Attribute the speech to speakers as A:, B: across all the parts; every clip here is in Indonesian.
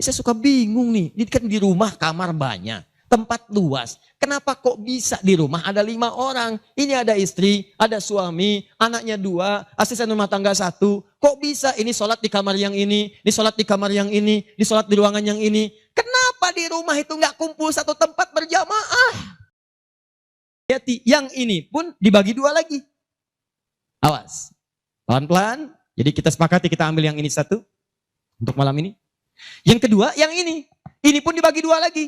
A: Saya suka bingung nih, ini kan di rumah kamar banyak, tempat luas. Kenapa kok bisa di rumah ada 5 orang? Ini ada istri, ada suami, anaknya 2, asisten rumah tangga 1. Kok bisa ini sholat di kamar yang ini sholat di kamar yang ini sholat di ruangan yang ini? Kenapa di rumah itu nggak kumpul satu tempat berjamaah? Yang ini pun dibagi 2 lagi. Awas, pelan-pelan. Jadi kita sepakati kita ambil yang ini 1 untuk malam ini. Yang kedua, yang ini pun dibagi 2 lagi.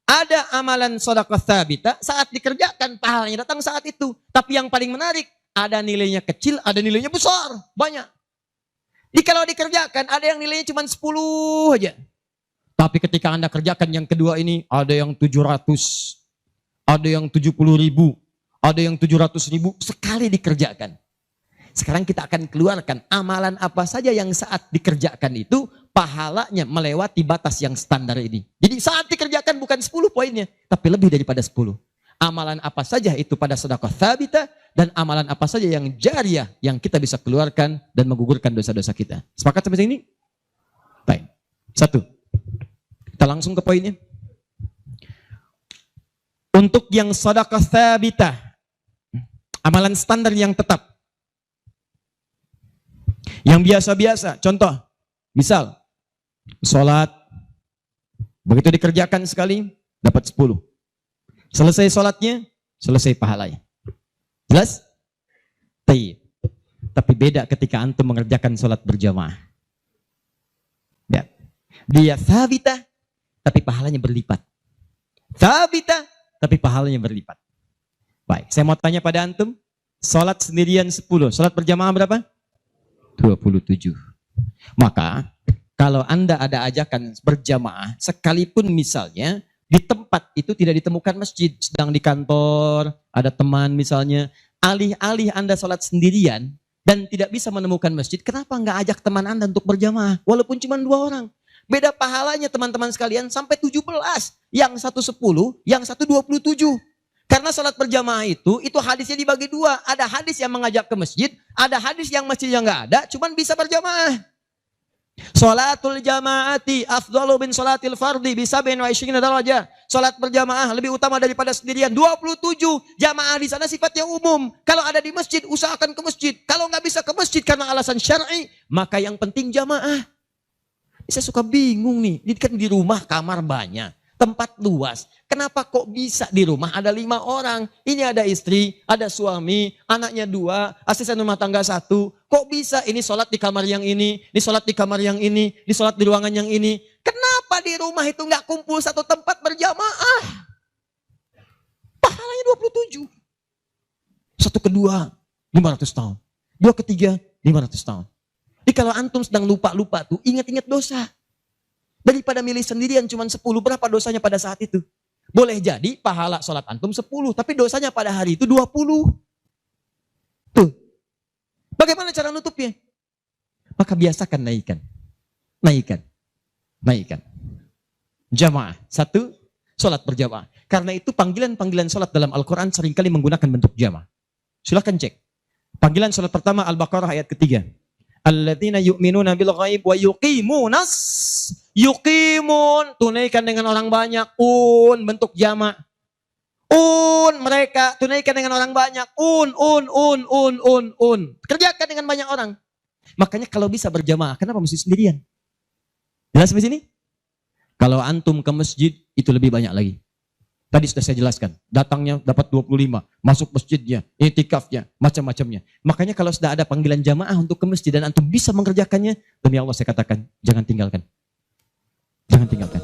A: Ada amalan sedekah tsabita saat dikerjakan pahalanya datang saat itu. Tapi yang paling menarik, ada nilainya kecil, ada nilainya besar, banyak. Jadi kalau dikerjakan ada yang nilainya cuma 10 aja. Tapi ketika Anda kerjakan yang kedua ini, ada yang 700, ada yang 70.000, ada yang 700.000 sekali dikerjakan. Sekarang kita akan keluarkan amalan apa saja yang saat dikerjakan itu pahalanya melewati batas yang standar ini. Jadi saat dikerjakan bukan 10 poinnya, tapi lebih daripada 10. Amalan apa saja itu pada sedekah tsabita dan amalan apa saja yang jariyah yang kita bisa keluarkan dan menggugurkan dosa-dosa kita. Sepakat sampai sini? Baik. 1. Kita langsung ke poinnya. Untuk yang sedekah tsabita, amalan standar yang tetap. Yang biasa-biasa, contoh, misal, sholat, begitu dikerjakan sekali, dapat 10. Selesai sholatnya, selesai pahalanya. Jelas? Tapi beda ketika antum mengerjakan sholat berjamaah. Ya. Dia tsabita, tapi pahalanya berlipat. Tsabita, tapi pahalanya berlipat. Baik, saya mau tanya pada antum, sholat sendirian 10, sholat berjamaah berapa? 27. Maka kalau Anda ada ajakan berjamaah, sekalipun misalnya di tempat itu tidak ditemukan masjid, sedang di kantor, ada teman misalnya, alih-alih Anda sholat sendirian dan tidak bisa menemukan masjid, kenapa nggak ajak teman Anda untuk berjamaah? Walaupun cuma 2 orang. Beda pahalanya teman-teman sekalian sampai 17. Yang 1 10, yang 1 27. Karena sholat berjamaah itu hadisnya dibagi 2. Ada hadis yang mengajak ke masjid, ada hadis yang masjidnya nggak ada, cuman bisa berjamaah. Sholatul jamaati afdalu bin sholatil fardi bisa bin wa isyrina darajah. Sholat berjamaah lebih utama daripada sendirian. 27 jamaah di sana sifatnya umum. Kalau ada di masjid, usahakan ke masjid. Kalau nggak bisa ke masjid karena alasan syar'i, maka yang penting jamaah. Saya suka bingung nih, ini kan di rumah kamar banyak, tempat luas. Kenapa kok bisa di rumah ada 5 orang? Ini ada istri, ada suami, anaknya 2, asisten rumah tangga 1. Kok bisa ini sholat di kamar yang ini sholat di kamar yang ini sholat di ruangan yang ini? Kenapa di rumah itu nggak kumpul satu tempat berjamaah? Pahalanya 27. 1 kedua 500 tahun. 2 ketiga 500 tahun. Jadi kalau antum sedang lupa-lupa tuh, ingat-ingat dosa. Daripada milih sendirian cuma 10, berapa dosanya pada saat itu? Boleh jadi pahala sholat antum 10, tapi dosanya pada hari itu 20. Tuh. Bagaimana cara nutupnya? Maka biasakan naikkan. Jamaah. 1, sholat berjamaah. Karena itu panggilan-panggilan sholat dalam Al-Quran seringkali menggunakan bentuk jamaah. Silahkan cek. Panggilan sholat pertama Al-Baqarah ayat ketiga. Alladzina yu'minuna bil ghaib wa yuqimunas. Yuqimun, tunaikan dengan orang banyak. Bentuk jamak. Mereka tunaikan dengan orang banyak. Kerjakan dengan banyak orang. Makanya kalau bisa berjamaah, kenapa mesti sendirian? Jelas sampai sini? Kalau antum ke masjid, itu lebih banyak lagi. Tadi sudah saya jelaskan, datangnya dapat 25, masuk masjidnya, i'tikafnya, macam-macamnya. Makanya kalau sudah ada panggilan jamaah untuk ke masjid dan antum bisa mengerjakannya, demi Allah saya katakan, jangan tinggalkan. Jangan tinggalkan.